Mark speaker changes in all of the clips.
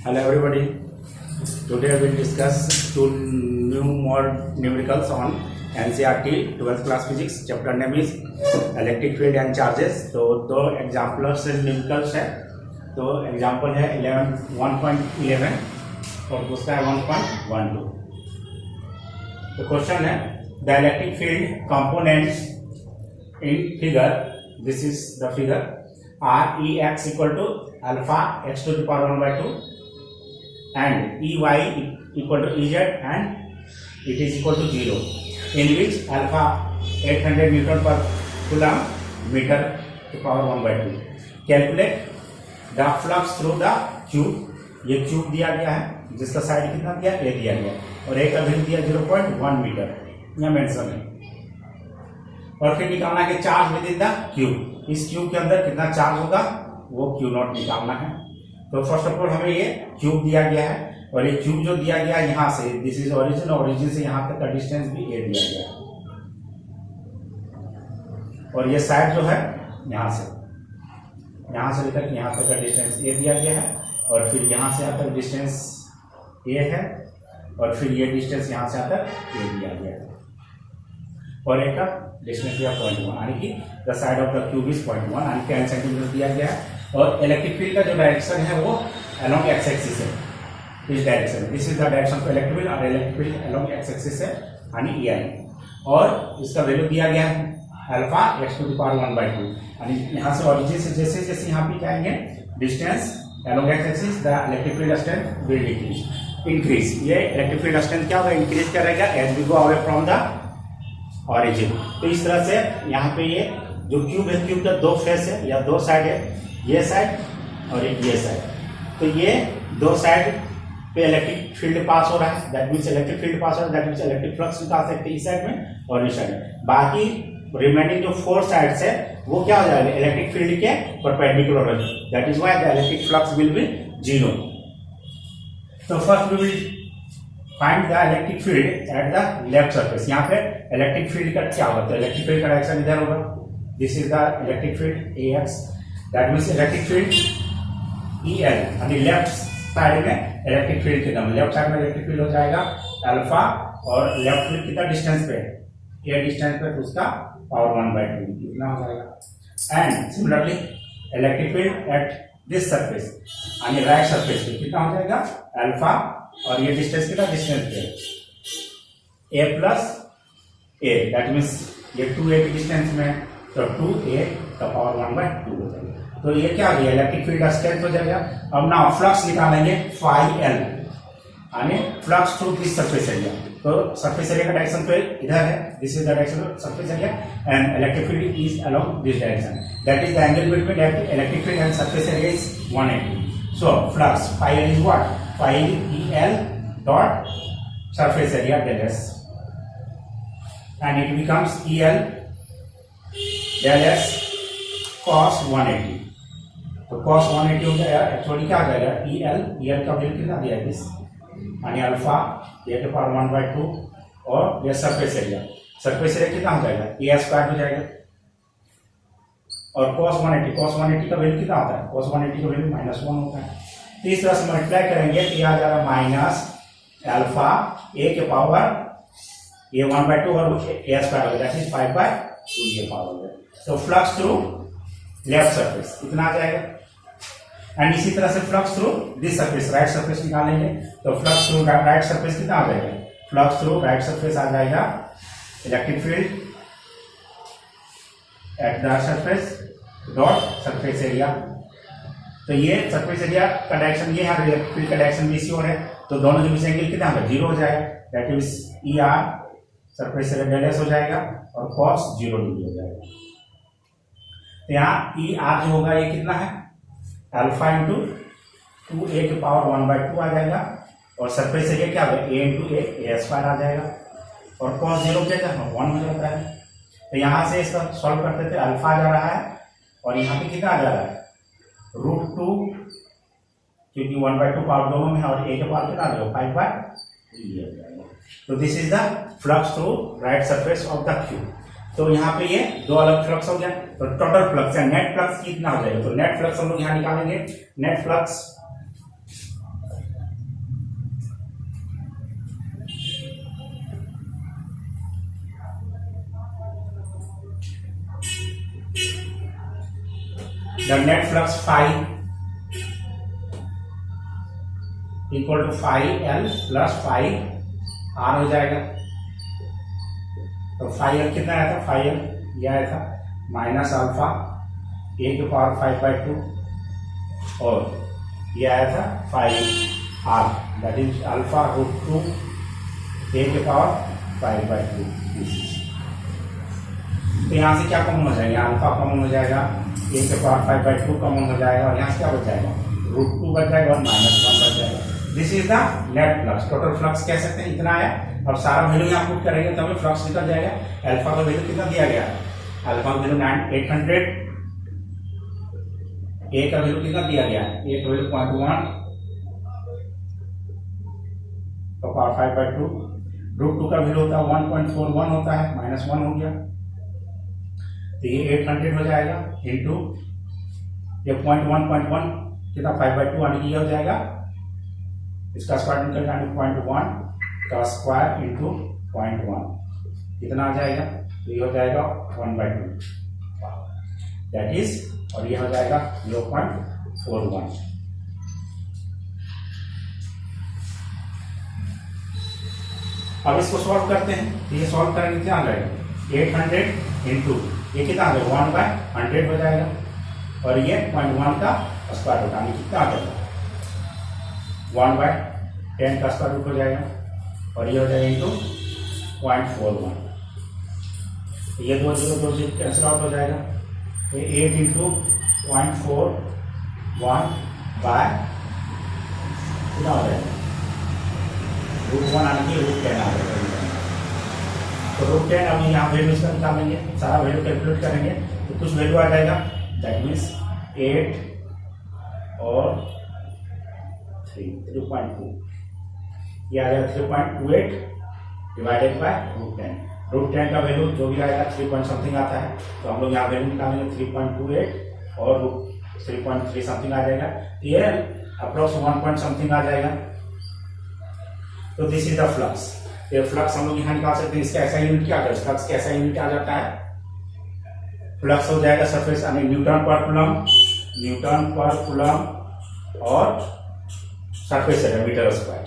Speaker 1: Hello everybody. Today we will discuss two new more numericals on NCERT 12th class physics. Chapter name is electric field and charges. तो दो examples numericals है. तो example है 1.11 और दूसरा है 1.12. तो क्वेश्चन है the electric field components in figure, this is the figure, are E x equal to alpha x to the power 1/2 and Ey equal to Ez and it is equal to 0, in which alpha 800 Newton per coulomb meter to power 1/2. Calculate the flux through the tube. ये tube दिया गया है जिसका side कितना दिया, ए दिया गया, और ए का वैल्यू दिया 0.1 मीटर, यहाँ मेंशन है. और फिर निकालना है कि charge within the cube. इस क्यूब के अंदर कितना चार्ज होगा वो क्यू नॉट निकालना है. तो फर्स्ट ऑफ ऑल हमें ये क्यूब दिया गया है, और ये क्यूब जो दिया गया है यहाँ से, दिस इज ओरिजिन, ओरिजिन से यहाँ तक का डिस्टेंस भी ए दिया गया है, और ये साइड जो है यहाँ से लेकर यहाँ तक का डिस्टेंस ए दिया गया है, और फिर यहाँ से यहाँ तक डिस्टेंस ए है, और फिर ये डिस्टेंस यहाँ से यहाँ तक ए दिया गया है, और एक का डिस्टेंस दिया 0.1, यानी कि the side of the cube is 0.1 यानी 10 सेंटीमीटर दिया गया है. और इलेक्ट्रिक फील्ड का जो डायरेक्शन है वो अलोंग एक्स एक्सिस है, इस डायरेक्शन में. This is the direction of electric field, और electric field along x axis है यानी ई आई, और इसका वैल्यू दिया गया है alpha x to the power 1/2, यानी यहाँ से ओरिजिन से जैसे जैसे यहाँ पे जाएंगे distance along x axis, the electric field strength will increase. ये इलेक्ट्रिक फील्ड स्ट्रेंथ क्या होगा, इंक्रीज करेगा as we go away from the origin. तो इस तरह से यहाँ पे ये जो क्यूब है, क्यूब का दो फेस है या दो साइड है, ये साइड और एक ये साइड. तो ये दो साइड पे इलेक्ट्रिक फील्ड पास हो रहा है, दैट मींस इलेक्ट्रिक फील्ड पास हो रहा है, दैट मींस इलेक्ट्रिक फ्लक्स निकाल सकते हैं इस साइड में और इस साइड में. बाकी रिमेनिंग जो फोर साइड्स है वो क्या हो जाएगा, इलेक्ट्रिक फील्ड के परपेंडिकुलर है, that is why the electric flux will be 0. तो first we will find the electric field at the left surface. यहाँ पे इलेक्ट्रिक फील्ड का क्या होता है, इलेक्ट्रिक फील्ड का डायरेक्शन इधर होगा, this is the electric field A x, that means electric field E L, यानी लेफ्ट साइड में इलेक्ट्रिक फील्ड कितना, लेफ्ट साइड में इलेक्ट्रिक फील्ड हो जाएगा अल्फा, और लेफ्ट फील्ड कितना डिस्टेंस पे, ए डिस्टेंस पे, तो उसका पावर 1/2 कितना हो जाएगा. And similarly electric field at this surface, यानी राइट सरफेस पे कितना हो जाएगा अल्फा, और ये डिस्टेंस कितना, डिस्टेंस पे ए प्लस ए, दैट मीन्स ये 2a की डिस्टेंस में, तो 2a का पावर 1/2 हो जाएगा. तो ये क्या हो गया, इलेक्ट्रिक फील्ड स्ट्रेंथ हो जाएगा. अब ना फ्लक्स निकालेंगे phi l, यानी flux through this surface area. तो सरफेस एरिया का डायरेक्शन तो इधर है, this is the direction of surface area, and electric field is along this direction, that is the angle between electric field and surface area is 180. So flux phi l is what, phi e l dot surface area del s, and it becomes e l del s cos 180. तो cos 180 हो जाएगा, actually क्या आ जाएगा, E L का value कितना दिया है, यानी अल्फा ए के पावर 1/2, और ये सरफेस एरिया कितना हो जाएगा, ए स्क्वायर हो जाएगा, और cos 180 का वैल्यू कितना होता है, cos 180 का वैल्यू -1 होता है. तो इस तरह से मल्टीप्लाई करेंगे तो यह आ जाएगा माइनस अल्फा ए के पावर ये 1/2 और ए स्क्वायर हो जाएगा 5/2 ये पावर हो जाएगा. तो फ्लक्स थ्रू लेफ्ट सरफेस इतना आ जाएगा, एंड इसी तरह से flux through this surface, right surface निकालेंगे तो फ्लक्स थ्रू राइट सरफेस कितना आ जाएगा, फ्लक्स थ्रू राइट सरफेस आ जाएगा electric field at the surface dot surface area. तो ये सरफेस एरिया का डायरेक्शन ये है, इलेक्ट्रिक फील्ड का डायरेक्शन बीसी हो रहा है, तो दोनों के बीच एंगल कितना होगा, 0 हो जाएगा, that is E R surface area del S हो जाएगा, और cos 0 डिग्री हो जाएगा. तो यहाँ ई आर जो होगा ये कितना है, अल्फा इंटू 2a के पावर 1/2 आ जाएगा, और सरफेस एरिया क्या होगा, a इंटू ए स्क्वायर आ जाएगा, और cos 0 क्या जाएगा, 1 हो जाता है. तो यहाँ से इसका सॉल्व करते थे, अल्फा जा रहा है, और यहाँ पे कितना आ जा रहा है, √2, क्योंकि 1/2 पावर दोनों में है, और a के पावर कितना आ जाएगा 5/3. तो this is the flux through right surface of the cube. तो यहाँ पे ये दो अलग फ्लक्स हो गया, तो टोटल फ्लक्स है नेट फ्लक्स कितना हो जाएगा, तो नेट फ्लक्स हम लोग यहाँ निकालेंगे. Net flux the net flux phi equal to phi L plus phi R हो जाएगा। तो फाई एल कितना आया था, फाई एल यह आया था माइनस अल्फा ए के पावर 5/2 और यह आया था five R that is alpha root 2 a के पावर 5/2। तो यहाँ से क्या कॉमन हो जाएगा, अल्फा कॉमन हो जाएगा, ए के पावर 5/2 कॉमन हो जाएगा और यहाँ से क्या बच जाएगा, रूट 2 बच जाएगा और -1 बच जाएगा। This is the net flux. Total flux कह सकते हैं इतना आया। और सारा वैल्यू यहाँ पुट करेंगे तो हमें फ्लक्स निकल जाएगा। अल्फा का वैल्यू कितना दिया गया, अल्फा का वैल्यू 800, ए का वैल्यू कितना दिया गया, ए का वैल्यू 0.1 तो पावर 5/2, रूट 2 का वैल्यू होता है 1.41 होता है, -1 हो गया। तो ये 800 हो जाएगा इंटू ये 0.1 कितना 5/2 आने की हो जाएगा, इसका स्क्वायर निकल जाएगा 0.1 का स्क्वायर इंटू 0.1 कितना आ जाएगा, तो ये हो जाएगा 1/2 दैट इज, और ये हो जाएगा 0.41। अब इसको सॉल्व करते हैं। ये सॉल्व करेंगे क्या आ जाएगा 800 इंटू ये कितना आ जाएगा 1/100 हो जाएगा और ये 0.1 का स्क्वायर रूट यानी कितना आ जाएगा 1/10 का स्क्वायर रूट हो जाएगा और ये हो जाएगा इंटू 0.41। ये 2 0 2 कैंसिल आउट हो जाएगा। तो 8 इंटू 0.41 बाय कितना हो जाएगा √1 आने की √10 आ जाएगा। तो √10 अब यहाँ वैल्यू इसका निकालेंगे, सारा वैल्यू कैलकुलेट करेंगे तो कुछ वैल्यू आ जाएगा दैट मीन्स 8 और 3.2 ये आ जाएगा 3.28 डिवाइडेड बाय √10। √10 का वैल्यू जो भी आएगा 3 पॉइंट समथिंग आता है तो हम लोग यहाँ वैल्यू निकालेंगे 3.28 और 3.3 समथिंग आ जाएगा, ये अप्रोक्स 1 पॉइंट समथिंग आ जाएगा। तो दिस इज द फ्लक्स। ये फ्लक्स हम लोग यहाँ निकाल सकते हैं। इसका ऐसा यूनिट क्या आता है, फ्लक्स का ऐसा यूनिट आ जाता है, फ्लक्स हो जाएगा सरफेस यानी न्यूटन पर कूलम और surface area metre square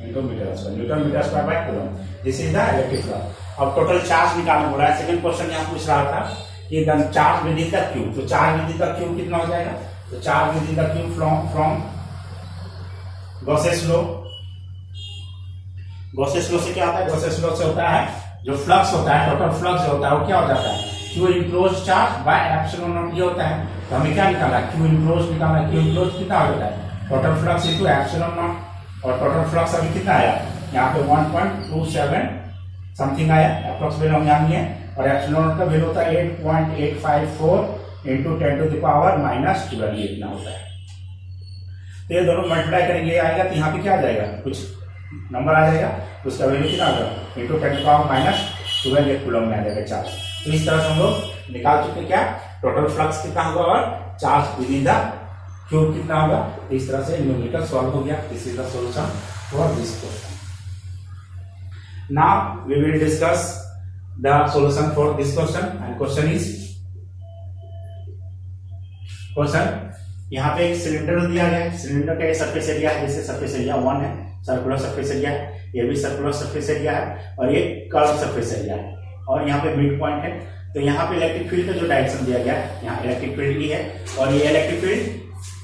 Speaker 1: into metre square, newton metre square by coulomb. This is the electric flux. अब टोटल चार्ज निकालना बोला है। सेकंड क्वेश्चन यहाँ पूछ रहा था कि charge within the cube, तो charge within the cube कितना हो जाएगा, तो charge within the cube from Gauss's law. Gauss's law से क्या होता है, गॉसेस लॉ से होता है जो फ्लक्स होता है, टोटल फ्लक्स जो होता है वो क्या हो जाता है Q enclose charge by epsilon not ये होता है। तो हमें क्या निकालना है, क्यू इनक्लोज निकालना है। क्यू इनक्लोज कितना हो जाता है total flux into epsilon not, और टोटल फ्लक्स अभी कितना आया यहाँ पे 1.27 समथिंग आया, अप्रोक्स वैल्यू हम यहाँ नहीं है, और एप्सिलॉन नॉट का वैल्यू होता है 8.854 इंटू 10⁻⁻12 ये इतना होता है। तो ये दोनों मल्टीप्लाई करेंगे आएगा तो यहाँ पे क्या आ जाएगा कुछ नंबर आ जाएगा, उसका वैल्यू कितना आ जाएगा इंटू 10⁻⁻12 ये कूलम में आ जाएगा चार्ज। तो इस तरह से हम लोग निकाल चुके क्या टोटल फ्लक्स कितना होगा और charge within the cube कितना होगा। तो इस तरह से न्यूमेरिकल सॉल्व हो गया। This is the solution for this question. Now we will discuss the solution for this question and question is, question यहाँ पे एक सिलेंडर दिया गया है, सिलेंडर का सरफेस एरिया है, जैसे सरफेस एरिया 1 है, सर्कुलर सरफेस एरिया है, ये भी सर्कुलर सरफेस एरिया है और ये कर्व सरफेस एरिया है, और यहाँ पे मिड पॉइंट है। तो यहाँ पे इलेक्ट्रिक फील्ड का जो डायरेक्शन दिया गया है, यहाँ इलेक्ट्रिक फील्ड ही है, और ये इलेक्ट्रिक फील्ड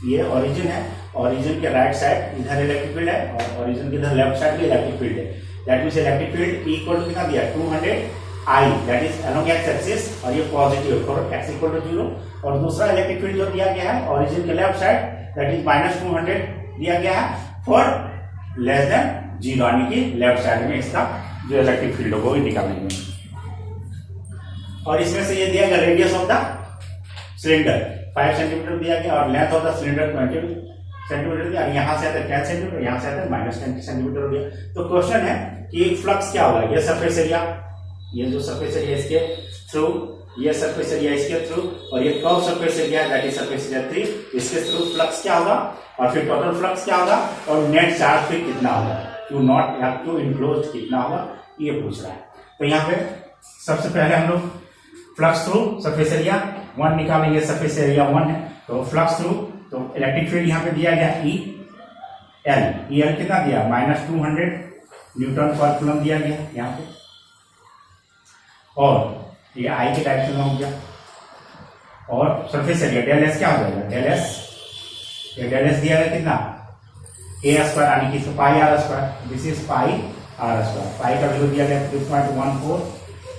Speaker 1: ये ओरिजिन है, ओरिजिन के राइट साइड इधर इलेक्ट्रिक फील्ड है और ओरिजिन के इधर लेफ्ट साइड भी इलेक्ट्रिक फील्ड है। That means electric field equal to कितना दिया है 200 I that is along x axis, और ये positive for x equal to 0, और दूसरा इलेक्ट्रिक फील्ड जो दिया गया है ओरिजिन के लेफ्ट साइड दैट इज -200 दिया गया है फॉर लेस देन 0 यानी कि लेफ्ट साइड में इसका जो इलेक्ट्रिक फील्ड होगा वो निकालेंगे। और इसमें से ये दिया गया radius of the cylinder 5 centimetre दिया गया और length of the cylinder 20 centimetre दिया, यहाँ से आता है 10 सेंटीमीटर, यहाँ से आता है -10 सेंटीमीटर हो गया। तो क्वेश्चन है कि फ्लक्स क्या होगा, ये सरफेस एरिया, ये जो सरफेस एरिया इसके थ्रू, ये सरफेस एरिया इसके थ्रू, और ये curve surface area that is surface area 3, इसके थ्रू फ्लक्स क्या होगा, और फिर टोटल फ्लक्स क्या होगा, और नेट चार्ज फिर कितना होगा, क्यू नॉट या क्यू इनक्लोज्ड कितना होगा, ये पूछ रहा है। तो यहाँ पे सबसे पहले हम लोग फ्लक्स थ्रू सरफेस एरिया 1 निकालेंगे, सरफेस एरिया 1 है, तो फ्लक्स थ्रू, तो इलेक्ट्रिक फील्ड यहाँ पे दिया गया ई एल कितना दिया, -200 न्यूटन पर कूलम दिया गया यहाँ पे, और ये आई के डायरेक्शन में हो गया, और सरफेस एरिया डेल एस क्या हो जाएगा, डेल एस दिया गया कितना, ए स्क्वायर यानी कि pi R square, this is pi R square, pi का वैल्यू दिया गया 3.14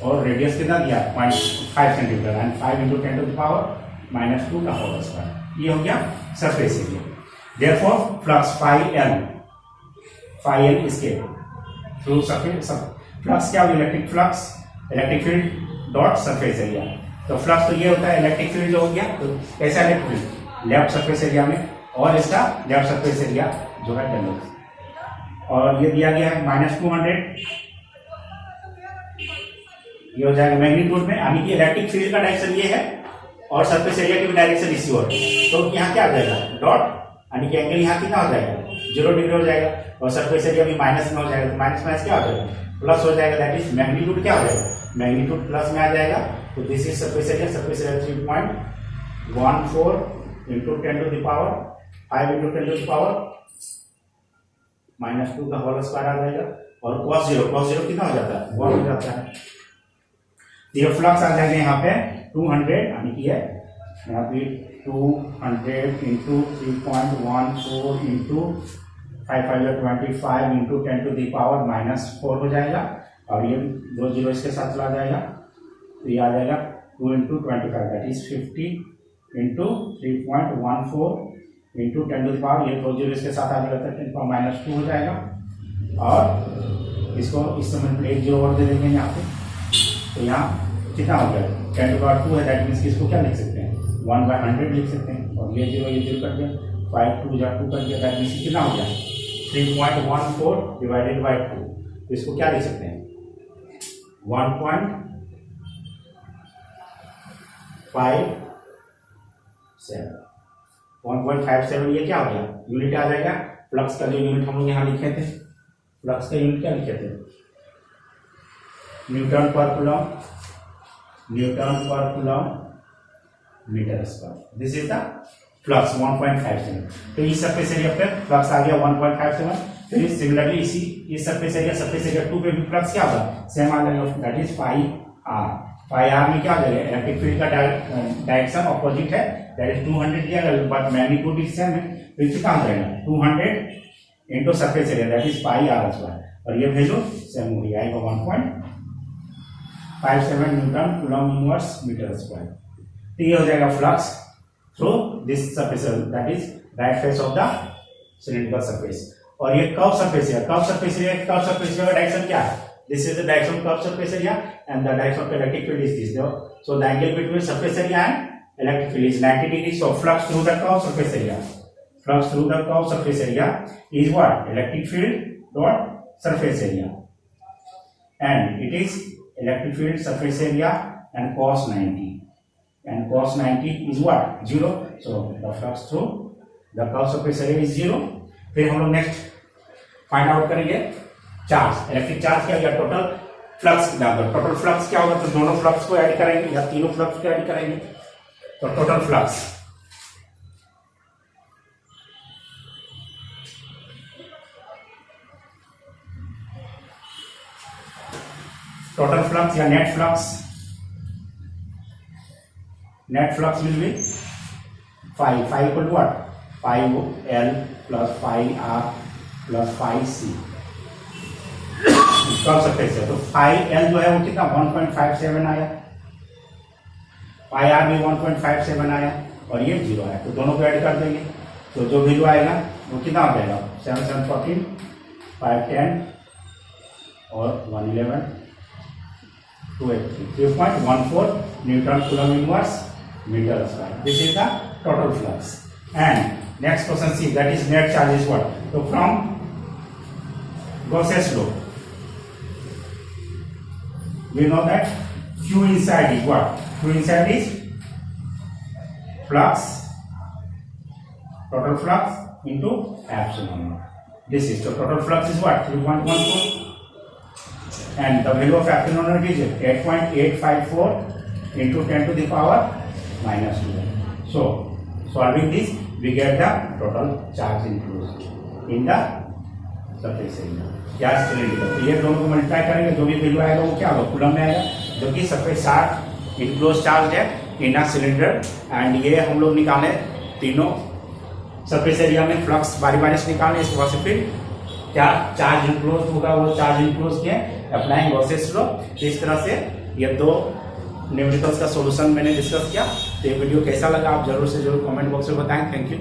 Speaker 1: और रेडियस कितना दिया 0.5 सेंटीमीटर एंड 5 × 10⁻² का होल स्क्वायर, ये हो गया surface area. Therefore flux phi L इसके थ्रू सरफेस, फ्लक्स क्या होगा, electric field dot surface area, तो फ्लक्स तो ये होता है इलेक्ट्रिक फील्ड जो हो गया, तो कैसा electric field left surface area में, और इसका लेफ्ट सरफेस एरिया जो है डेल एक्स, और ये दिया गया है -200, ये हो जाएगा मैग्नीट्यूड में, यानी कि इलेक्ट्रिक फील्ड का डायरेक्शन ये है और सरफेस एरिया की भी डायरेक्शन इसी ओर, तो यहाँ क्या आ जाएगा डॉट, यानी कि एंगल यहाँ कितना हो जाएगा 0 डिग्री हो जाएगा, और सरफेस एरिया भी माइनस में हो जाएगा, तो माइनस क्या हो जाएगा प्लस हो जाएगा, दैट इज मैग्नीट्यूड क्या हो जाएगा, मैग्नीट्यूड प्लस में आ जाएगा, तो दिस इज सरफेस एरिया 3.14 × 10⁻5 × 10⁻² का होल स्क्वायर आ जाएगा, और cos 0 कितना हो जाता है 1 हो जाता है, ये फ्लक्स आ जाएगा यहाँ पे 200, यानी कि यहाँ पे 200 × 3.14 × 525 × 10⁻⁻4 हो जाएगा, और ये 2 0 इसके साथ चला जाएगा, तो ये आ जाएगा 2 × 25, दैट इज 50 × 3.14 × 10⁻, ये 2 0 इसके साथ आ जाएगा 10⁻² हो जाएगा, और इसको इस समय 1 0 और दे देंगे यहाँ पे, तो यहाँ कितना हो गया 10⁻² है, दैट मीन्स कि इसको क्या लिख सकते हैं 1/100 लिख सकते हैं, और ये 0 कट गया, 5 2 कट गया, दैट मीन्स कितना हो गया 3.14 / 2, तो इसको क्या लिख सकते हैं 1.57, ये क्या हो गया यूनिट आ जाएगा, फ्लक्स का जो यूनिट हम लोग यहाँ लिखे थे, फ्लक्स का यूनिट क्या लिखे थे न्यूटन पर coulomb metre square, this is the flux 1.57, तो इस सरफेस एरिया पे फ्लक्स आ गया 1.57, फिर सिमिलरली इस सरफेस एरिया 2 पे भी फ्लक्स क्या होगा सेम आ जाएगा, दैट इज पाई आर में क्या हो जाएगा, इलेक्ट्रिक फील्ड का डायरेक्शन ऑपोजिट है, दैट इज 200 दिया गया, बट मैग्नीट्यूड इज सेम है, तो कितना हो जाएगा 200 × surface area, that is pi R square, और ये वैल्यू सेम हो गया 1.57 newton coulomb inverse metre square, तो ये हो जाएगा flux through this surface, that is right face of the cylindrical surface, और ये कर्व सरफेस एरिया का डायरेक्शन क्या है, this is the direction of curve surface area and the direction of electric field is this, so the angle between surface area and electric field is 90 degree, so flux through the curved surface area is what, electric field dot surface area, and it is electric field surface area and cos 90, and cos 90 is what 0, so the flux through the curved surface area is 0। फिर हम लोग next find out करेंगे charge, electric charge क्या होगा, total flux कितना होगा, total flux क्या होगा, तो दोनों फ्लक्स को ऐड करेंगे या तीनों फ्लक्स को ऐड करेंगे, तो टोटल फ्लक्स या net flux will be phi equal to what, pi L plus pi R plus pi C, curve surface है, तो पाई एल जो है वो कितना 1.57 आया, पाई आर भी 1.57 आया, और ये 0 है, तो दोनों को ऐड कर देंगे, तो जो वैल्यू आएगा वो कितना हो जाएगा 7 7 14 5 10 और 111 283 3.14 newton coulomb inverse metre square, this is the total flux. And next question C, that is net charge is what, तो from Gauss's law we know that Q inside is what, Q inside is flux, total flux into epsilon naught, this is the total flux is what 3.14, and the value of epsilon naught is 8.854 into 10⁻⁴ -2. So solving this we get the total charge enclosed in the surface area या cylinder. तो ये दोनों को multiply करेंगे, जो भी value आएगा वो क्या होगा, कूलम में आएगा, जो कि सरफेस चार्ज इनक्लोज चार्ज है इन अ सिलेंडर। एंड ये हम लोग निकाले तीनों सरफेस एरिया में फ्लक्स बारी बारी से निकालें, इसके बाद से फिर क्या चार्ज इनक्लोज होगा वो चार्ज इनक्लोज के अप्लाइंग गॉसेस लॉ। इस तरह से ये दो न्यूमेरिकल्स का सॉल्यूशन मैंने डिस्कस किया। तो ये वीडियो कैसा लगा आप जरूर से जरूर कमेंट बॉक्स में बताएं। Thank you.